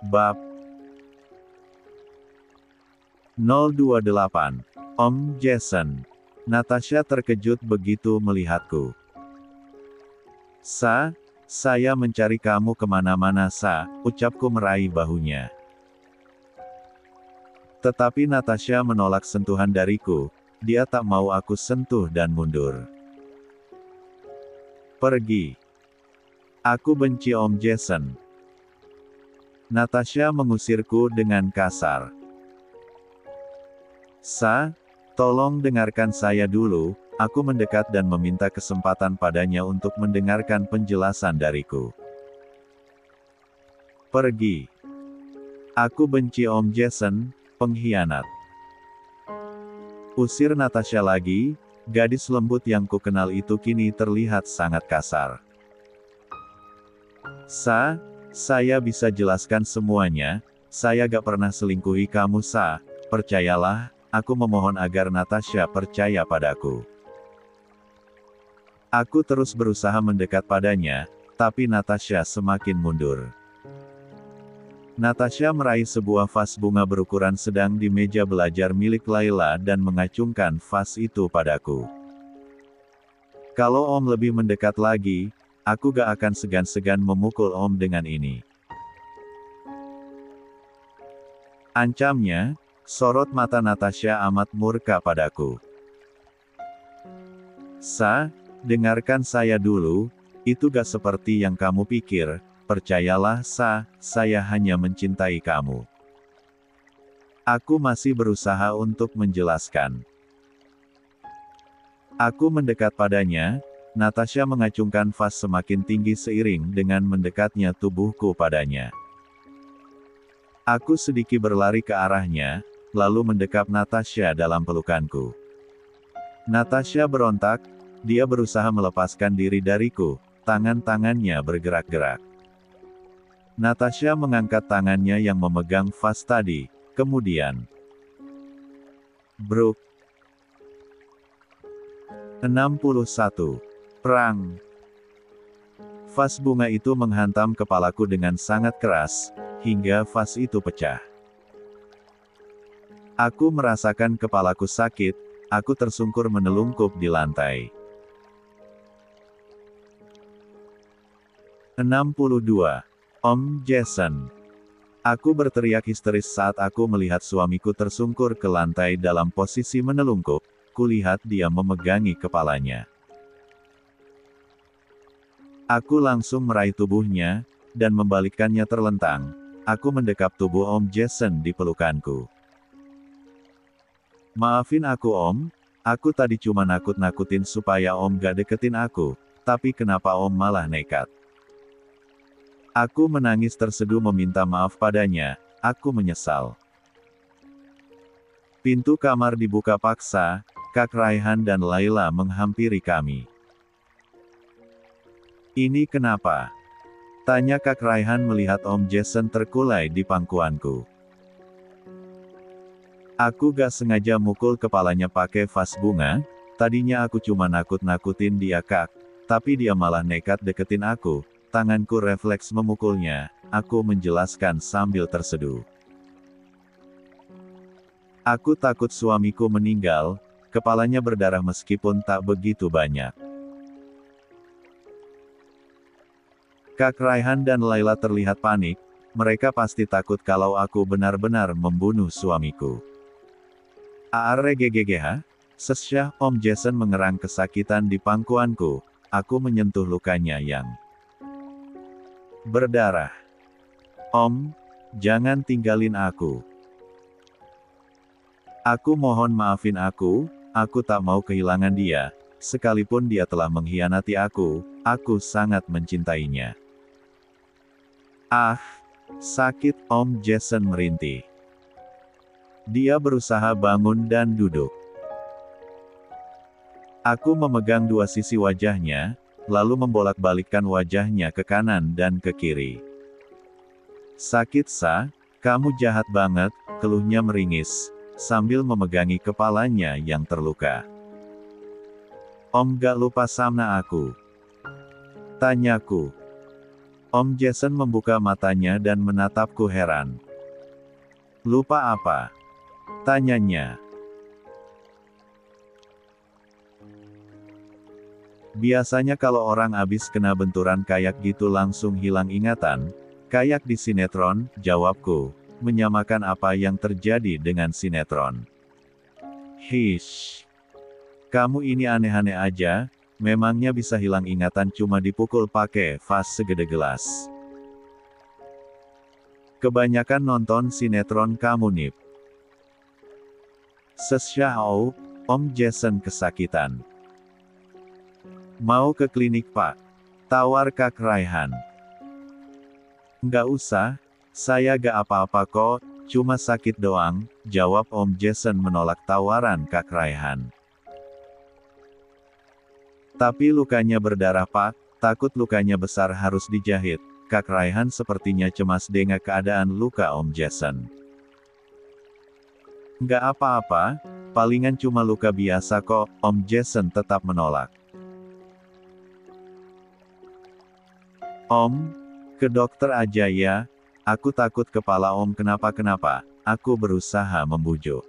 Bab 028. Om Jason. Natasha terkejut begitu melihatku. Saya mencari kamu kemana-mana, ucapku meraih bahunya. Tetapi Natasha menolak sentuhan dariku, dia tak mau aku sentuh dan mundur. Pergi. Aku benci Om Jason. Natasha mengusirku dengan kasar. Tolong dengarkan saya dulu, aku mendekat dan meminta kesempatan padanya untuk mendengarkan penjelasan dariku. Pergi. Aku benci Om Jason, pengkhianat. Usir Natasha lagi, gadis lembut yang kukenal itu kini terlihat sangat kasar. Saya bisa jelaskan semuanya, saya gak pernah selingkuhi kamu, percayalah. Aku memohon agar Natasha percaya padaku. Aku terus berusaha mendekat padanya, tapi Natasha semakin mundur. Natasha meraih sebuah vas bunga berukuran sedang di meja belajar milik Layla dan mengacungkan vas itu padaku. Kalau Om lebih mendekat lagi, aku gak akan segan-segan memukul Om dengan ini. Ancamnya. Sorot mata Natasha amat murka padaku. Dengarkan saya dulu, itu gak seperti yang kamu pikir, percayalah saya hanya mencintai kamu. Aku masih berusaha untuk menjelaskan. Aku mendekat padanya, Natasha mengacungkan vas semakin tinggi seiring dengan mendekatnya tubuhku padanya. Aku sedikit berlari ke arahnya, lalu mendekap Natasha dalam pelukanku. Natasha berontak, dia berusaha melepaskan diri dariku, tangan-tangannya bergerak-gerak. Natasha mengangkat tangannya yang memegang vas tadi, kemudian bruk. 61. Perang. Vas bunga itu menghantam kepalaku dengan sangat keras, hingga vas itu pecah. Aku merasakan kepalaku sakit, aku tersungkur menelungkup di lantai. 62. Om Jason. Aku berteriak histeris saat aku melihat suamiku tersungkur ke lantai dalam posisi menelungkup, kulihat dia memegangi kepalanya. Aku langsung meraih tubuhnya, dan membalikkannya terlentang, aku mendekap tubuh Om Jason di pelukanku. Maafin aku Om, aku tadi cuma nakut-nakutin supaya Om gak deketin aku, tapi kenapa Om malah nekat? Aku menangis terseduh meminta maaf padanya, aku menyesal. Pintu kamar dibuka paksa, Kak Raihan dan Layla menghampiri kami. Ini kenapa? Tanya Kak Raihan melihat Om Jason terkulai di pangkuanku. Aku gak sengaja mukul kepalanya pakai vas bunga, tadinya aku cuma nakut-nakutin dia Kak, tapi dia malah nekat deketin aku, tanganku refleks memukulnya, aku menjelaskan sambil terseduh. Aku takut suamiku meninggal, kepalanya berdarah meskipun tak begitu banyak. Kak Raihan dan Layla terlihat panik, mereka pasti takut kalau aku benar-benar membunuh suamiku. Arggggh, sesyah Om Jason mengerang kesakitan di pangkuanku, aku menyentuh lukanya yang berdarah. Om, jangan tinggalin aku. Aku mohon maafin aku tak mau kehilangan dia, sekalipun dia telah mengkhianati aku sangat mencintainya. Sakit Om Jason merintih. Dia berusaha bangun dan duduk. Aku memegang dua sisi wajahnya, lalu membolak-balikkan wajahnya ke kanan dan ke kiri. Sakit kamu jahat banget, keluhnya meringis, sambil memegangi kepalanya yang terluka. Om gak lupa sama aku? Tanyaku. Om Jason membuka matanya dan menatapku heran. Lupa apa? Tanyanya. Biasanya kalau orang abis kena benturan kayak gitu langsung hilang ingatan, kayak di sinetron, jawabku, menyamakan apa yang terjadi dengan sinetron. Hish. Kamu ini aneh-aneh aja, memangnya bisa hilang ingatan cuma dipukul pakai vas segede gelas. Kebanyakan nonton sinetron kamu Nip. Sesyau, Om Jason kesakitan. Mau ke klinik Pak? Tawar Kak Raihan. Nggak usah, saya gak apa-apa kok, cuma sakit doang, jawab Om Jason menolak tawaran Kak Raihan. Tapi lukanya berdarah Pak, takut lukanya besar harus dijahit. Kak Raihan sepertinya cemas dengan keadaan luka Om Jason. Nggak apa-apa, palingan cuma luka biasa kok, Om Jason tetap menolak. Om, ke dokter aja ya, aku takut kepala Om kenapa-kenapa, aku berusaha membujuk.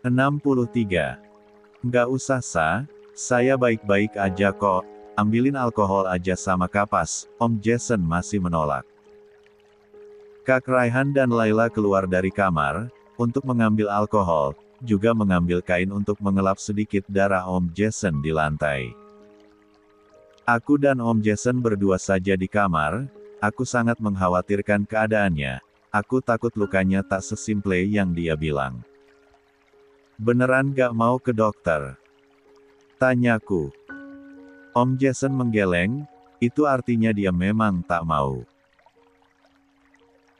63. Nggak usah saya baik-baik aja kok, ambilin alkohol aja sama kapas, Om Jason masih menolak. Kak Raihan dan Laila keluar dari kamar, untuk mengambil alkohol, juga mengambil kain untuk mengelap sedikit darah Om Jason di lantai. Aku dan Om Jason berdua saja di kamar, aku sangat mengkhawatirkan keadaannya, aku takut lukanya tak sesimple yang dia bilang. Beneran gak mau ke dokter? Tanyaku. Om Jason menggeleng, itu artinya dia memang tak mau.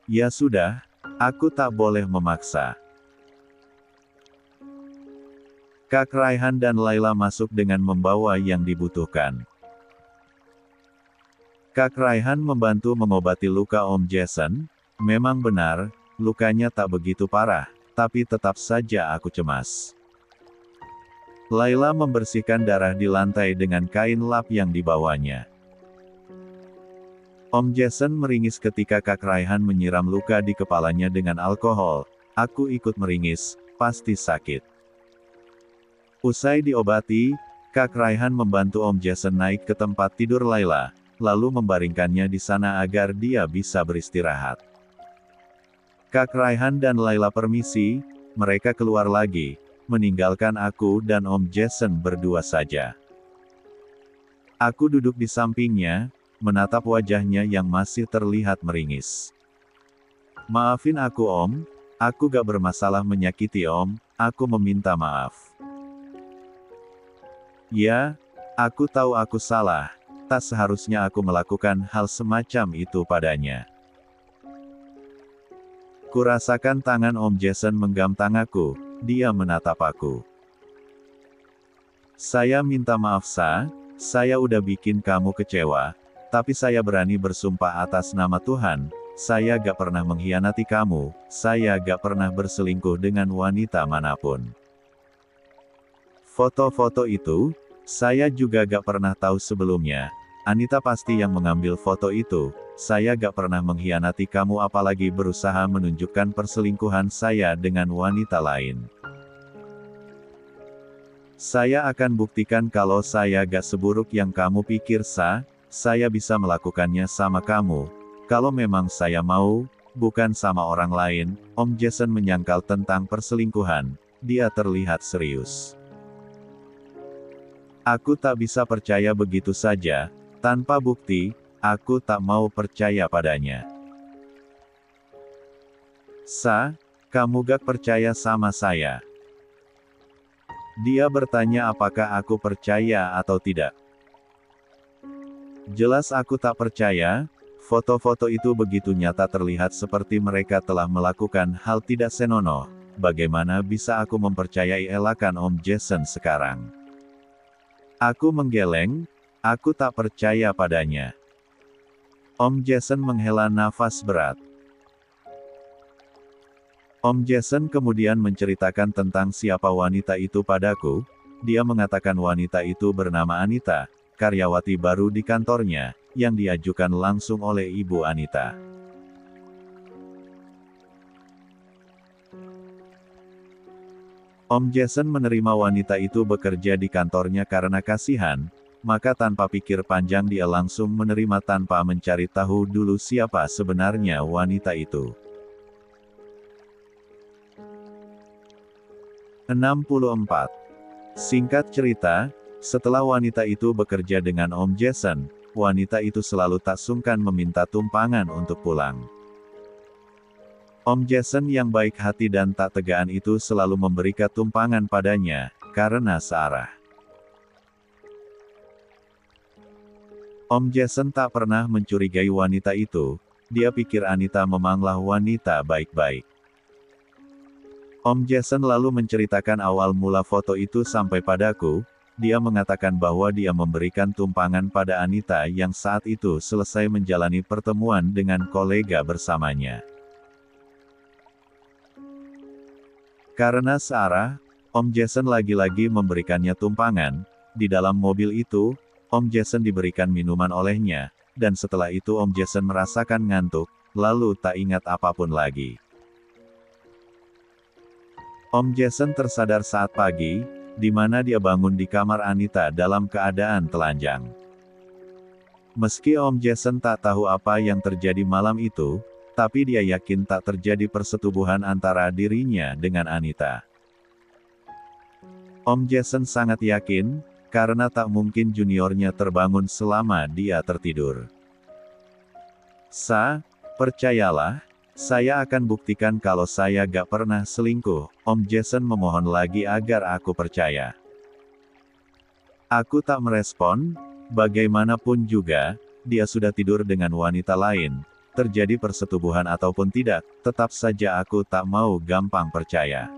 Ya sudah, aku tak boleh memaksa. Kak Raihan dan Laila masuk dengan membawa yang dibutuhkan. Kak Raihan membantu mengobati luka Om Jason, memang benar, lukanya tak begitu parah. Tapi tetap saja aku cemas. Laila membersihkan darah di lantai dengan kain lap yang dibawanya. Om Jason meringis ketika Kak Raihan menyiram luka di kepalanya dengan alkohol. Aku ikut meringis, pasti sakit. Usai diobati, Kak Raihan membantu Om Jason naik ke tempat tidur Laila, lalu membaringkannya di sana agar dia bisa beristirahat. Kak Raihan dan Laila permisi, mereka keluar lagi, meninggalkan aku dan Om Jason berdua saja. Aku duduk di sampingnya, menatap wajahnya yang masih terlihat meringis. Maafin aku Om, aku gak bermasalah menyakiti Om, aku meminta maaf. Ya, aku tahu aku salah, tak seharusnya aku melakukan hal semacam itu padanya. Kurasakan tangan Om Jason menggenggam tanganku, dia menatap aku. Saya minta maaf saya udah bikin kamu kecewa, tapi saya berani bersumpah atas nama Tuhan, saya gak pernah mengkhianati kamu, saya gak pernah berselingkuh dengan wanita manapun. Foto-foto itu, saya juga gak pernah tahu sebelumnya, Anita pasti yang mengambil foto itu. Saya gak pernah mengkhianati kamu apalagi berusaha menunjukkan perselingkuhan saya dengan wanita lain. Saya akan buktikan kalau saya gak seburuk yang kamu pikir saya bisa melakukannya sama kamu. Kalau memang saya mau, bukan sama orang lain, Om Jason menyangkal tentang perselingkuhan, dia terlihat serius. Aku tak bisa percaya begitu saja, tanpa bukti. Aku tak mau percaya padanya. Kamu gak percaya sama saya? Dia bertanya apakah aku percaya atau tidak. Jelas aku tak percaya, foto-foto itu begitu nyata terlihat seperti mereka telah melakukan hal tidak senonoh, bagaimana bisa aku mempercayai elakan Om Jason sekarang? Aku menggeleng, aku tak percaya padanya. Om Jason menghela nafas berat. Om Jason kemudian menceritakan tentang siapa wanita itu padaku, dia mengatakan wanita itu bernama Anita, karyawati baru di kantornya, yang diajukan langsung oleh Ibu Anita. Om Jason menerima wanita itu bekerja di kantornya karena kasihan, maka tanpa pikir panjang dia langsung menerima tanpa mencari tahu dulu siapa sebenarnya wanita itu. 64. Singkat cerita, setelah wanita itu bekerja dengan Om Jason, wanita itu selalu tak sungkan meminta tumpangan untuk pulang. Om Jason yang baik hati dan tak tegaan itu selalu memberikan tumpangan padanya, karena searah. Om Jason tak pernah mencurigai wanita itu, dia pikir Anita memanglah wanita baik-baik. Om Jason lalu menceritakan awal mula foto itu sampai padaku, dia mengatakan bahwa dia memberikan tumpangan pada Anita yang saat itu selesai menjalani pertemuan dengan kolega bersamanya. Karena searah, Om Jason lagi-lagi memberikannya tumpangan. Di dalam mobil itu, Om Jason diberikan minuman olehnya, dan setelah itu Om Jason merasakan ngantuk, lalu tak ingat apapun lagi. Om Jason tersadar saat pagi, di mana dia bangun di kamar Anita dalam keadaan telanjang. Meski Om Jason tak tahu apa yang terjadi malam itu, tapi dia yakin tak terjadi persetubuhan antara dirinya dengan Anita. Om Jason sangat yakin, karena tak mungkin juniornya terbangun selama dia tertidur. Percayalah, saya akan buktikan kalau saya gak pernah selingkuh. Om Jason memohon lagi agar aku percaya. Aku tak merespon, bagaimanapun juga, dia sudah tidur dengan wanita lain. Terjadi persetubuhan ataupun tidak, tetap saja aku tak mau gampang percaya.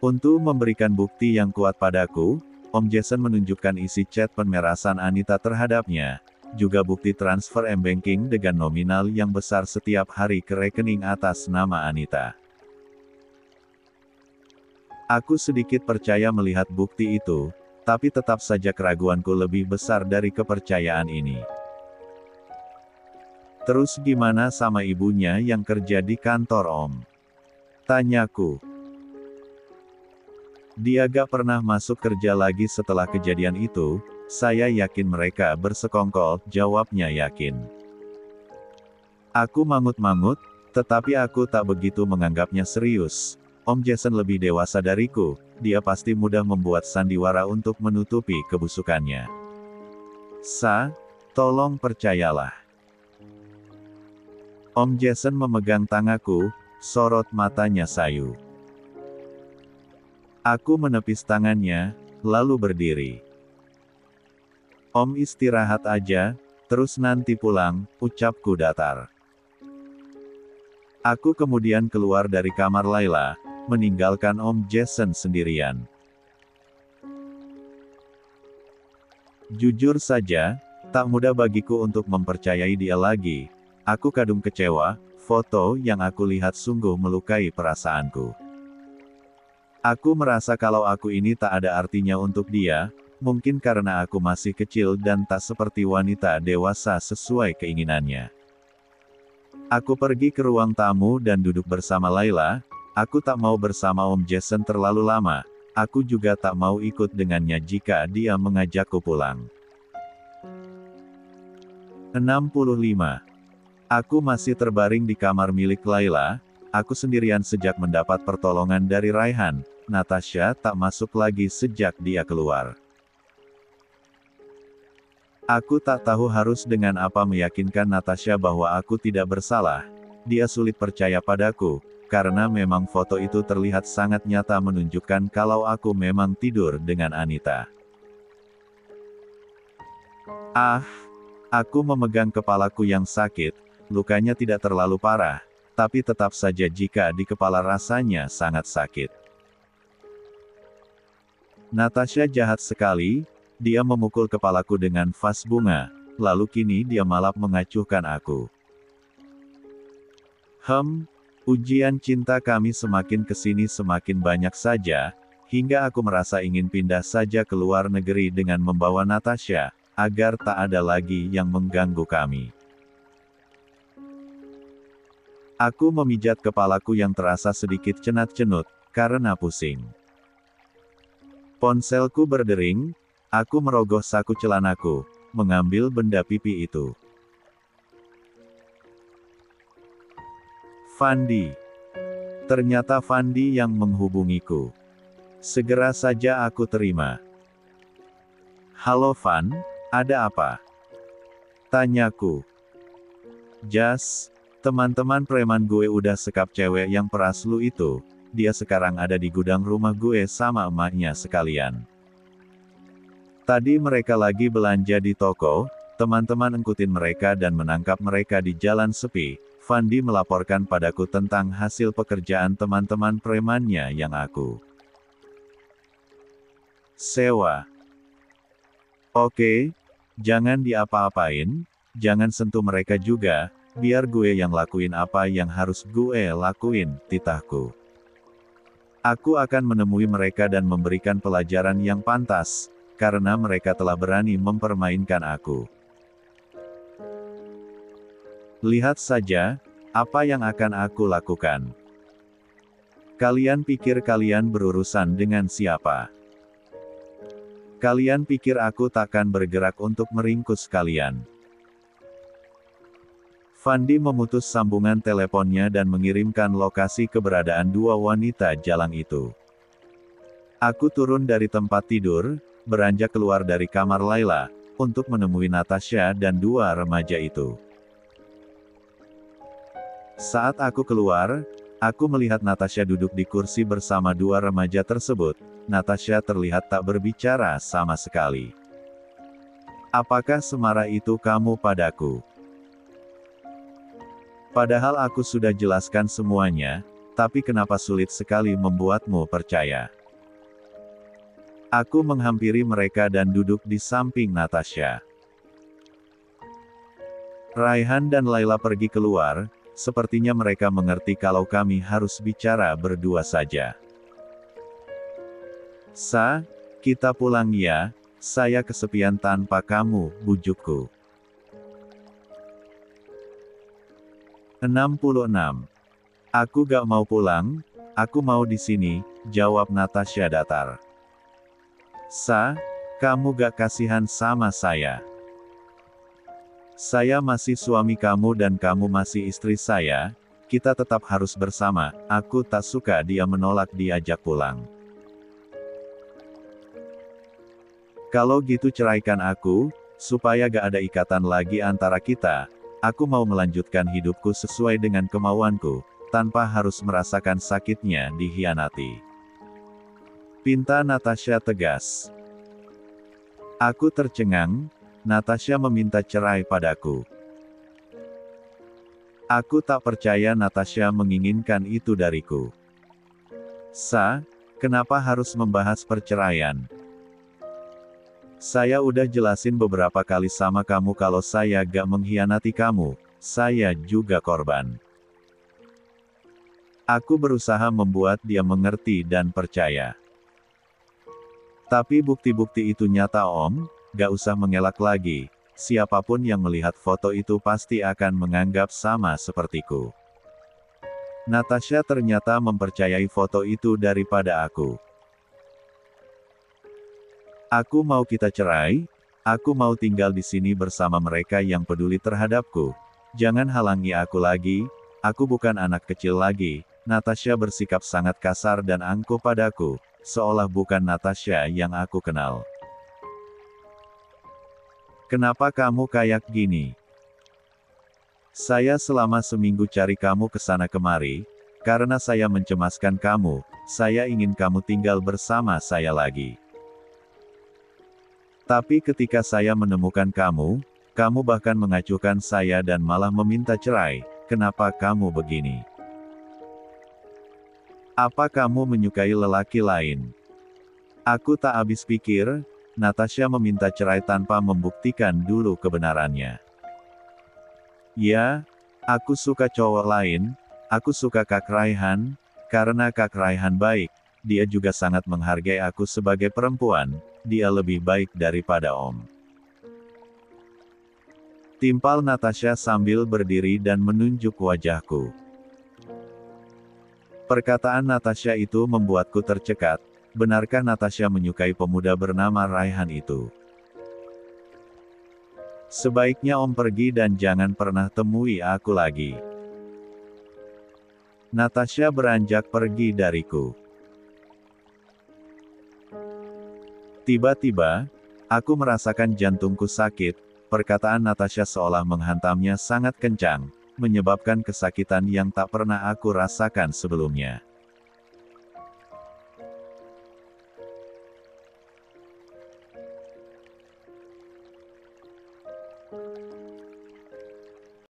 Untuk memberikan bukti yang kuat padaku, Om Jason menunjukkan isi chat pemerasan Anita terhadapnya, juga bukti transfer M-Banking dengan nominal yang besar setiap hari ke rekening atas nama Anita. Aku sedikit percaya melihat bukti itu, tapi tetap saja keraguanku lebih besar dari kepercayaan ini. Terus gimana sama ibunya yang kerja di kantor Om? Tanyaku. Dia gak pernah masuk kerja lagi setelah kejadian itu, saya yakin mereka bersekongkol, jawabnya yakin. Aku mangut-mangut, tetapi aku tak begitu menganggapnya serius. Om Jason lebih dewasa dariku, dia pasti mudah membuat sandiwara untuk menutupi kebusukannya. Tolong percayalah. Om Jason memegang tanganku, sorot matanya sayu. Aku menepis tangannya, lalu berdiri. Om istirahat aja, terus nanti pulang, ucapku datar. Aku kemudian keluar dari kamar Laila, meninggalkan Om Jason sendirian. Jujur saja, tak mudah bagiku untuk mempercayai dia lagi. Aku kadung kecewa, foto yang aku lihat sungguh melukai perasaanku. Aku merasa kalau aku ini tak ada artinya untuk dia, mungkin karena aku masih kecil dan tak seperti wanita dewasa sesuai keinginannya. Aku pergi ke ruang tamu dan duduk bersama Laila, aku tak mau bersama Om Jason terlalu lama, aku juga tak mau ikut dengannya jika dia mengajakku pulang. 65. Aku masih terbaring di kamar milik Laila, aku sendirian sejak mendapat pertolongan dari Raihan. Natasha tak masuk lagi sejak dia keluar. Aku tak tahu harus dengan apa meyakinkan Natasha bahwa aku tidak bersalah. Dia sulit percaya padaku, karena memang foto itu terlihat sangat nyata menunjukkan kalau aku memang tidur dengan Anita. Aku memegang kepalaku yang sakit. Lukanya tidak terlalu parah, tapi tetap saja jika di kepala rasanya sangat sakit. Natasha jahat sekali, dia memukul kepalaku dengan vas bunga, lalu kini dia malah mengacuhkan aku. Ujian cinta kami semakin kesini semakin banyak saja, hingga aku merasa ingin pindah saja ke luar negeri dengan membawa Natasha, agar tak ada lagi yang mengganggu kami. Aku memijat kepalaku yang terasa sedikit cenat-cenut, karena pusing. Ponselku berdering, aku merogoh saku celanaku, mengambil benda pipi itu. Fandi. Ternyata Fandi yang menghubungiku. Segera saja aku terima. Halo Van, ada apa? Tanyaku. Jas, teman-teman preman gue udah sekap cewek yang peras lu itu. Dia sekarang ada di gudang rumah gue sama emaknya sekalian. Tadi mereka lagi belanja di toko, teman-teman ngikutin mereka dan menangkap mereka di jalan sepi. Fandi melaporkan padaku tentang hasil pekerjaan teman-teman premannya yang aku sewa. Oke, jangan diapa-apain, jangan sentuh mereka juga, biar gue yang lakuin apa yang harus gue lakuin, titahku. Aku akan menemui mereka dan memberikan pelajaran yang pantas, karena mereka telah berani mempermainkan aku. Lihat saja, apa yang akan aku lakukan. Kalian pikir kalian berurusan dengan siapa? Kalian pikir aku takkan bergerak untuk meringkus kalian? Fandi memutus sambungan teleponnya dan mengirimkan lokasi keberadaan dua wanita jalang itu. Aku turun dari tempat tidur, beranjak keluar dari kamar Laila, untuk menemui Natasha dan dua remaja itu. Saat aku keluar, aku melihat Natasha duduk di kursi bersama dua remaja tersebut. Natasha terlihat tak berbicara sama sekali. Apakah semarah itu kamu padaku? Padahal aku sudah jelaskan semuanya, tapi kenapa sulit sekali membuatmu percaya? Aku menghampiri mereka dan duduk di samping Natasha. Raihan dan Laila pergi keluar, sepertinya mereka mengerti kalau kami harus bicara berdua saja. Kita pulang ya, saya kesepian tanpa kamu, bujukku. 66. Aku gak mau pulang, aku mau di sini, jawab Natasha datar. Kamu gak kasihan sama saya? Saya masih suami kamu dan kamu masih istri saya, kita tetap harus bersama, aku tak suka dia menolak diajak pulang. Kalau gitu ceraikan aku, supaya gak ada ikatan lagi antara kita. Aku mau melanjutkan hidupku sesuai dengan kemauanku, tanpa harus merasakan sakitnya dikhianati. Pinta Natasha tegas. Aku tercengang, Natasha meminta cerai padaku. Aku tak percaya Natasha menginginkan itu dariku. Kenapa harus membahas perceraian? Saya udah jelasin beberapa kali sama kamu kalau saya gak mengkhianati kamu, saya juga korban. Aku berusaha membuat dia mengerti dan percaya. Tapi bukti-bukti itu nyata Om, gak usah mengelak lagi, siapapun yang melihat foto itu pasti akan menganggap sama sepertiku. Natasha ternyata mempercayai foto itu daripada aku. Aku mau kita cerai, aku mau tinggal di sini bersama mereka yang peduli terhadapku. Jangan halangi aku lagi, aku bukan anak kecil lagi. Natasha bersikap sangat kasar dan angkuh padaku, seolah bukan Natasha yang aku kenal. Kenapa kamu kayak gini? Saya selama seminggu cari kamu kesana kemari, karena saya mencemaskan kamu, saya ingin kamu tinggal bersama saya lagi. Tapi ketika saya menemukan kamu bahkan mengacuhkan saya dan malah meminta cerai, kenapa kamu begini? Apa kamu menyukai lelaki lain? Aku tak habis pikir, Natasha meminta cerai tanpa membuktikan dulu kebenarannya. Ya, aku suka cowok lain, aku suka Kak Raihan, karena Kak Raihan baik, dia juga sangat menghargai aku sebagai perempuan, dia lebih baik daripada Om. Timpal Natasha sambil berdiri dan menunjuk wajahku. Perkataan Natasha itu membuatku tercekat. Benarkah Natasha menyukai pemuda bernama Raihan itu? Sebaiknya Om pergi dan jangan pernah temui aku lagi. Natasha beranjak pergi dariku. Tiba-tiba, aku merasakan jantungku sakit. Perkataan Natasha seolah menghantamnya sangat kencang, menyebabkan kesakitan yang tak pernah aku rasakan sebelumnya.